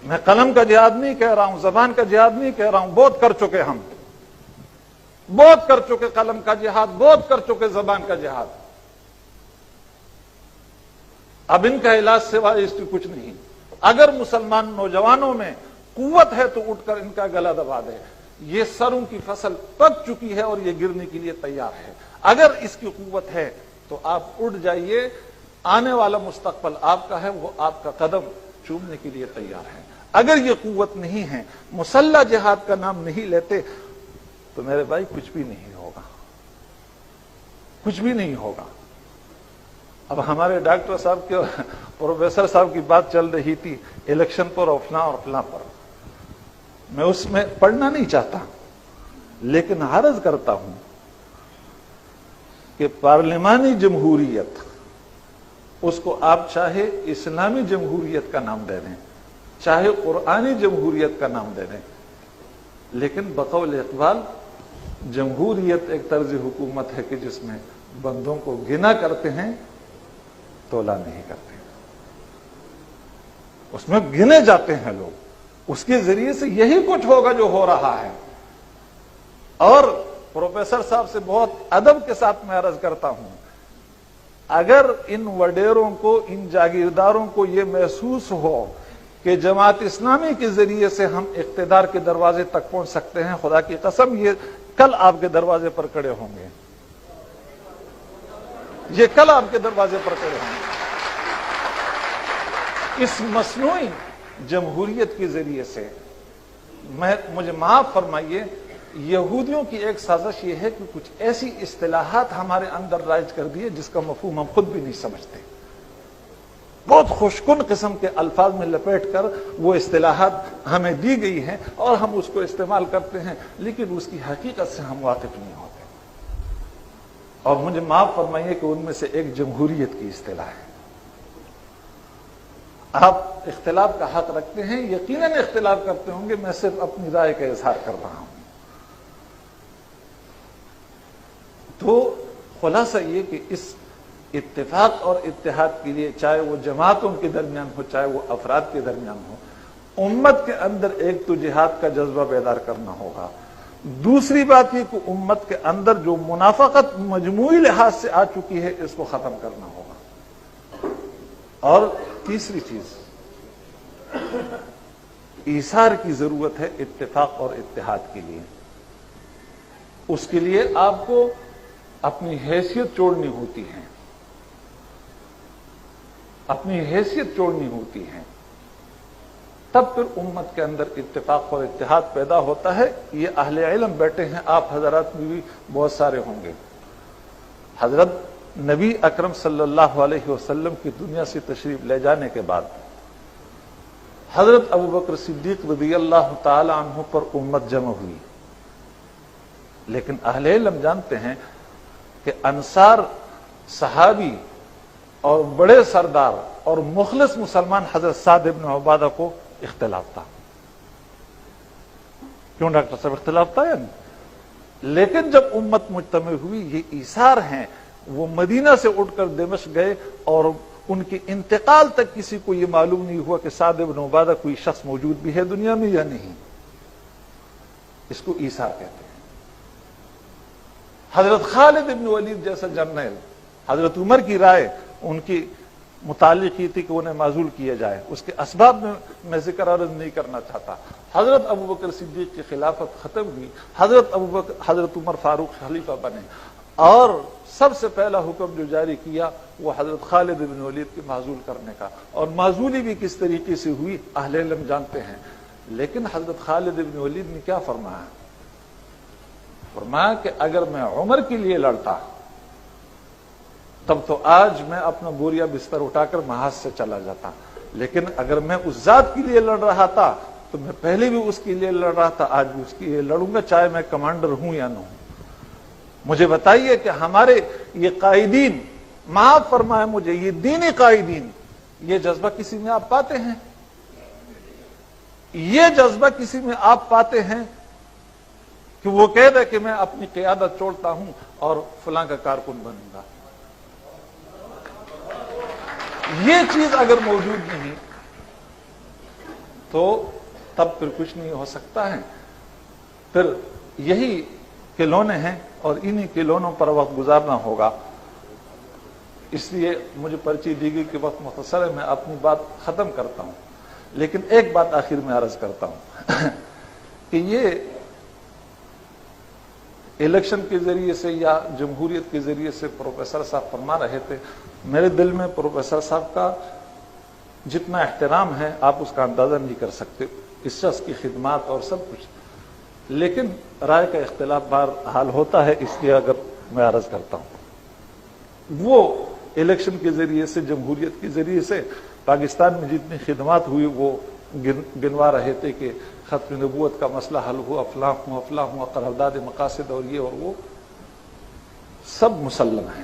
میں قلم کا جہاد نہیں کہہ رہا ہوں، زبان کا جہاد نہیں کہہ رہا ہوں، بہت کر چکے ہم، بہت کر چکے قلم کا جہاد، بہت کر چکے زبان کا جہاد. اب ان کا علاج سوائے اس کی کچھ نہیں. اگر مسلمان نوجوانوں میں قوت ہے تو اٹھ کر ان کا گلا دبا دے. یہ سروں کی فصل پک چکی ہے اور یہ گرنے کے لیے تیار ہے. اگر اس کی قوت ہے تو آپ اٹھ جائیے، آنے والا مستقبل آپ کا ہے، وہ آپ کا قدم چومنے کے لیے تیار ہے. اگر یہ قوت نہیں ہے، مسلح جہاد کا نام نہیں لیتے، تو میرے بھائی کچھ بھی نہیں ہوگا، کچھ بھی نہیں ہوگا. اب ہمارے ڈاکٹر صاحب کے پروفیسر صاحب کی بات چل رہی تھی الیکشن پر اور فلاں پر. میں اس میں پڑھنا نہیں چاہتا، لیکن عرض کرتا ہوں کہ پارلیمانی جمہوریت، اس کو آپ چاہے اسلامی جمہوریت کا نام دے دیں، چاہے قرآنی جمہوریت کا نام دے دیں، لیکن بقول اقبال جمہوریت ایک طرز حکومت ہے کہ جس میں بندوں کو گنا کرتے ہیں، تولا نہیں کرتے. اس میں گنے جاتے ہیں لوگ. اس کے ذریعے سے یہی کچھ ہوگا جو ہو رہا ہے. اور پروفیسر صاحب سے بہت ادب کے ساتھ میں عرض کرتا ہوں، اگر ان وڈیروں کو، ان جاگیرداروں کو یہ محسوس ہو کہ جماعت اسلامی کے ذریعے سے ہم اقتدار کے دروازے تک پہنچ سکتے ہیں، خدا کی قسم یہ کل آپ کے دروازے پر کھڑے ہوں گے. یہ کل آپ کے دروازے پر کھڑے ہوں گے. اس مصنوعی جمہوریت کے ذریعے سے مجھے معاف فرمائیے، یہودیوں کی ایک سازش یہ ہے کہ کچھ ایسی اصطلاحات ہمارے اندر رائج کر دیے جس کا مفہوم ہم خود بھی نہیں سمجھتے. بہت خوشکن قسم کے الفاظ میں لپیٹ کر وہ اصطلاحات ہمیں دی گئی ہیں اور ہم اس کو استعمال کرتے ہیں، لیکن اس کی حقیقت سے ہم واقف نہیں ہوتے. اور مجھے معاف فرمائیے کہ ان میں سے ایک جمہوریت کی اصطلاح ہے. آپ اختلاف کا حق رکھتے ہیں، یقیناً اختلاف کرتے ہوں گے، میں صرف اپنی رائے کا اظہار کر رہا ہوں. تو خلاصہ یہ کہ اس اتفاق اور اتحاد کے لیے، چاہے وہ جماعتوں کے درمیان ہو، چاہے وہ افراد کے درمیان ہو، امت کے اندر ایک تو جہاد کا جذبہ بیدار کرنا ہوگا. دوسری بات یہ کہ امت کے اندر جو منافقت مجموعی لحاظ سے آ چکی ہے اس کو ختم کرنا ہوگا. اور تیسری چیز، ایثار کی ضرورت ہے اتفاق اور اتحاد کے لیے. اس کے لیے آپ کو اپنی حیثیت چھوڑنی ہوتی ہے، اپنی حیثیت چھوڑنی ہوتی ہے، تب پھر امت کے اندر اتفاق اور اتحاد پیدا ہوتا ہے. یہ اہل علم بیٹھے ہیں، آپ حضرات میں بھی بہت سارے ہوں گے. حضرت نبی اکرم صلی اللہ علیہ وسلم کی دنیا سے تشریف لے جانے کے بعد حضرت ابوبکر صدیق رضی اللہ تعالی عنہ پر امت جمع ہوئی. لیکن اہل علم جانتے ہیں کہ انصار صحابی اور بڑے سردار اور مخلص مسلمان حضرت سعد بن عبادہ کو اختلاف تھا. کیوں ڈاکٹر صاحب اختلاف تھا؟ لیکن جب امت مجتمع ہوئی، یہ ایثار ہیں، وہ مدینہ سے اٹھ کر دمشق گئے اور ان کے انتقال تک کسی کو یہ معلوم نہیں ہوا کہ سعد بن عبادہ کوئی شخص موجود بھی ہے دنیا میں یا نہیں. اس کو ایثار کہتے ہیں. حضرت خالد بن ولید جیسا جرنیل، حضرت عمر کی رائے ان کی متعلق کی تھی کہ انہیں معزول کیا جائے. اس کے اسباب میں ذکر عرض نہیں کرنا چاہتا. حضرت ابوبکر صدیق کی خلافت ختم ہوئی، حضرت عمر فاروق خلیفہ بنے، اور سب سے پہلا حکم جو جاری کیا وہ حضرت خالد بن ولید کی معزول کرنے کا. اور معزولی بھی کس طریقے سے ہوئی اہل علم جانتے ہیں. لیکن حضرت خالد بن ولید نے کیا فرمایا؟ فرمایا کہ اگر میں عمر کے لیے لڑتا تب تو آج میں اپنا بوریا بستر اٹھا کر محاذ سے چلا جاتا، لیکن اگر میں اس ذات کے لیے لڑ رہا تھا تو میں پہلے بھی اس کے لیے لڑ رہا تھا، آج بھی اس کے لیے لڑوں گا، چاہے میں کمانڈر ہوں یا نہ ہوں. مجھے بتائیے کہ ہمارے یہ قائدین، معاف فرمائے مجھے، یہ دینی قائدین، یہ جذبہ کسی میں آپ پاتے ہیں؟ یہ جذبہ کسی میں آپ پاتے ہیں کہ وہ کہہ دے کہ میں اپنی قیادت چھوڑتا ہوں اور فلاں کا کارکن بنوں گا؟ یہ چیز اگر موجود نہیں تو تب پھر کچھ نہیں ہو سکتا ہے. پھر یہی کھلونے ہیں اور انہی کھلونوں پر وقت گزارنا ہوگا. اس لیے مجھے پرچی دی گئی کہ وقت مختصر ہے، میں اپنی بات ختم کرتا ہوں. لیکن ایک بات آخر میں عرض کرتا ہوں کہ یہ الیکشن کے ذریعے سے یا جمہوریت کے ذریعے سے پروفیسر صاحب فرما رہے تھے، میرے دل میں پروفیسر صاحب کا جتنا احترام ہے آپ اس کا اندازہ نہیں کر سکتے، اس شخص کی خدمات اور سب کچھ. لیکن رائے کا اختلاف بہرحال ہوتا ہے، اس لیے اگر میں عرض کرتا ہوں. وہ الیکشن کے ذریعے سے، جمہوریت کے ذریعے سے پاکستان میں جتنی خدمات ہوئی وہ گنوا رہے تھے کہ ختم نبوت کا مسئلہ حل ہوا، فلاں ہوا، قرارداد مقاصد اور یہ اور وہ سب مسلم ہیں.